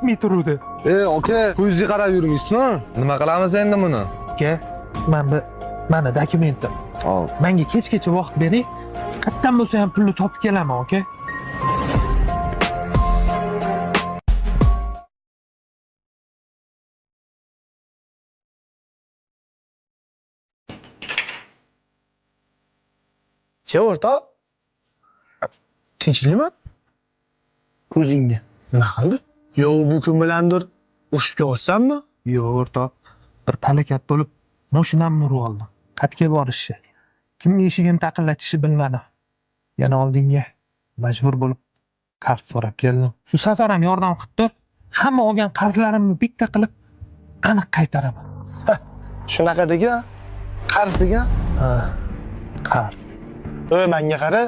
yetmay turuvdi. Aka, ko'zga qarab yurmaysizmi? Nima qilamiz endi buni? Aka, mana dokumentim. Al. Menga kechgacha vaqt bering. Qayerdan bo'lsa ham pulni topib kelaman, aka. Che o'rtoq. Tinchlikmi? Ko'zingga nima qildi? Yo, bu kun bilandir urushib ketsanmi? Yo'q, o'rtoq. Bir halokat bo'lib, mashinamni urib oldim. Qayerga borishni, kimga eshigini taqillatishni bilmadim. Yana oldinga majbur bo'lib qarz so'rab keldim. Shu safar ham yordam qilib tur. Hamma olgan qarzlarimni bitta qilib aniq qaytaraman. Shunaqa degan, qarz degan. Ha, qarz. Menga qara,